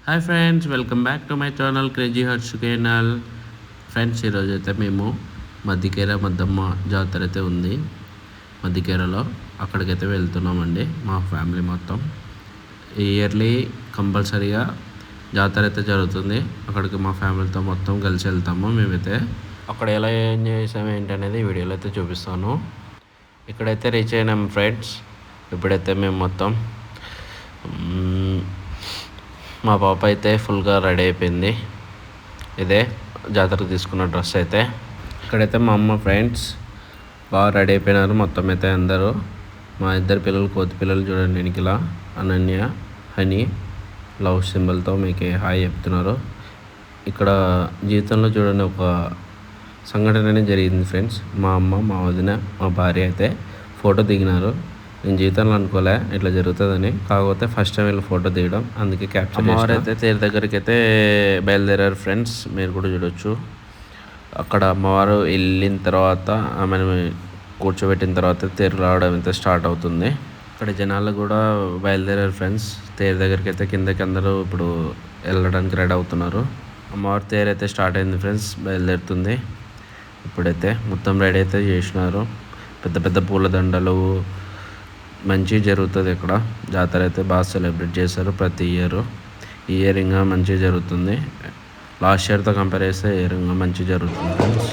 Hi friends, welcome back to my channel crazy Harsh channel. Friends, ఈరోజు అయితే మేము మద్దికేర మద్దమ్మ జాతర అయితే ఉంది మద్దికేరలో. అక్కడికైతే వెళ్తున్నామండి మా ఫ్యామిలీ మొత్తం. ఇయర్లీ కంపల్సరీగా జాతర అయితే జరుగుతుంది. అక్కడికి మా ఫ్యామిలీతో మొత్తం కలిసి వెళ్తాము మేమైతే. అక్కడ ఎలా ఎంజాయ్ చేసాము ఏంటి అనేది వీడియోలో అయితే చూపిస్తాను. ఇక్కడైతే రీచ్ అయినాం ఫ్రెండ్స్. ఇప్పుడైతే మేము మొత్తం మా పాప అయితే ఫుల్గా రెడీ అయిపోయింది. ఇదే జాతరకు తీసుకున్న డ్రెస్ అయితే. ఇక్కడైతే మా అమ్మ ఫ్రెండ్స్ బాగా రెడీ అయిపోయినారు మొత్తం అయితే అందరూ. మా ఇద్దరు పిల్లలు కోతి పిల్లలు చూడండి, వెనికిలా అనన్య హనీ లవ్ సింబల్తో మీకు హాయ్ చెప్తున్నారు. ఇక్కడ జీవితంలో చూడండి ఒక సంఘటన జరిగింది ఫ్రెండ్స్. మా అమ్మ, మా వదిన, మా భార్య అయితే ఫోటో దిగినారు. నేను జీవితంలో అనుకోలే ఇట్లా జరుగుతుందని. కాకపోతే ఫస్ట్ టైం వీళ్ళు ఫోటో దిగడం, అందుకే క్యాప్చర్. అమ్మవారు అయితే తేరు దగ్గరికి అయితే బయలుదేరారు ఫ్రెండ్స్. మీరు కూడా చూడొచ్చు. అక్కడ అమ్మవారు వెళ్ళిన తర్వాత ఆమెను కూర్చోబెట్టిన తర్వాత తేరు రావడం అయితే స్టార్ట్ అవుతుంది. ఇక్కడ జనాలు కూడా బయలుదేరారు ఫ్రెండ్స్. తేరు దగ్గరికి అయితే కిందకి అందరూ ఇప్పుడు వెళ్ళడానికి రెడీ అవుతున్నారు. అమ్మవారి తేరు అయితే స్టార్ట్ అయింది ఫ్రెండ్స్, బయలుదేరుతుంది. ఇప్పుడైతే మొత్తం రెడీ అయితే చేసినారు. పెద్ద పెద్ద పూలదండలు మంచిగా జరుగుతుంది. ఇక్కడ జాతర అయితే బాగా సెలబ్రేట్ చేశారు ప్రతి ఇయర్. ఈ ఇయర్ ఇంకా మంచిగా జరుగుతుంది. లాస్ట్ ఇయర్తో కంపేర్ చేస్తే ఇయర్ ఇంకా మంచిగా జరుగుతుంది ఫ్రెండ్స్.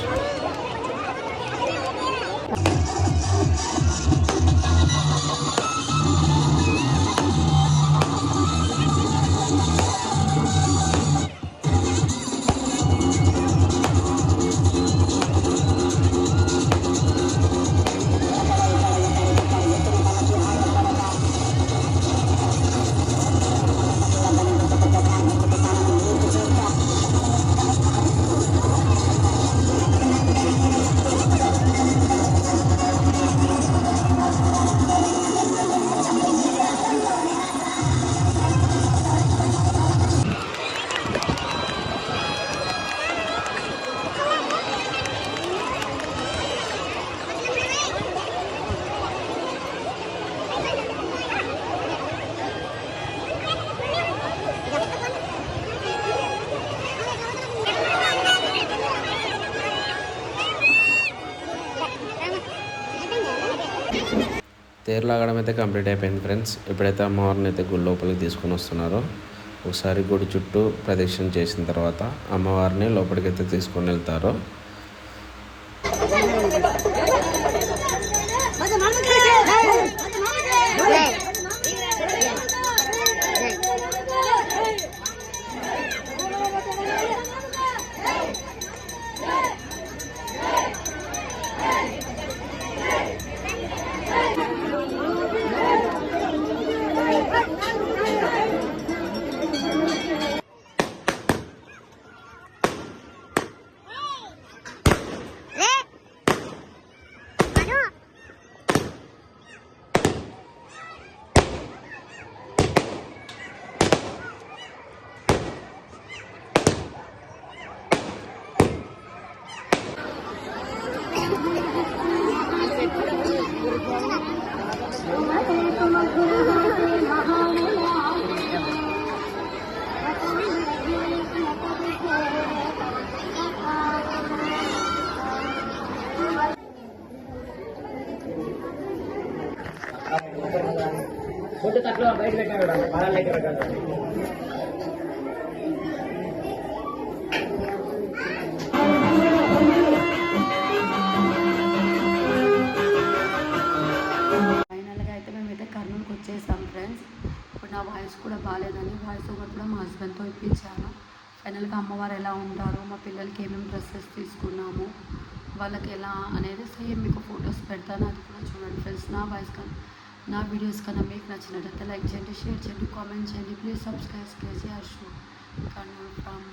తేరు లాగడం అయితే కంప్లీట్ అయిపోయింది ఫ్రెండ్స్. ఇప్పుడైతే అమ్మవారిని అయితే గుడి లోపలికి తీసుకొని వస్తున్నారు. ఒకసారి గుడి చుట్టూ ప్రదక్షిణ చేసిన తర్వాత అమ్మవారిని లోపలికి అయితే తీసుకొని వెళ్తారు. ఫుడ్ తక్కువ బయట పెట్టాడు పాలకి పెట్టాడు. ఫైనల్గా అయితే మేమైతే కర్నూలుకి వచ్చేసాం ఫ్రెండ్స్. ఇప్పుడు నా వాయిస్ కూడా బాగాలేదని వాయిస్ ఓవర్ కూడా మా హస్బెండ్తో ఇప్పించాను. ఫైనల్గా అమ్మవారు ఎలా ఉంటారు, మా పిల్లలకి ఏమేమి డ్రెస్సెస్ తీసుకున్నాము, వాళ్ళకి ఎలా అనేది సేమ్ మీకు ఫొటోస్ పెడతాను. అది కూడా చూడండి ఫ్రెండ్స్. నా వీడియోస్ కన్నా మీకు నచ్చినట్లయితే లైక్ చేయండి, షేర్ చేయండి, కామెంట్ చేయండి. Please subscribe crazy Harsh Kurnool from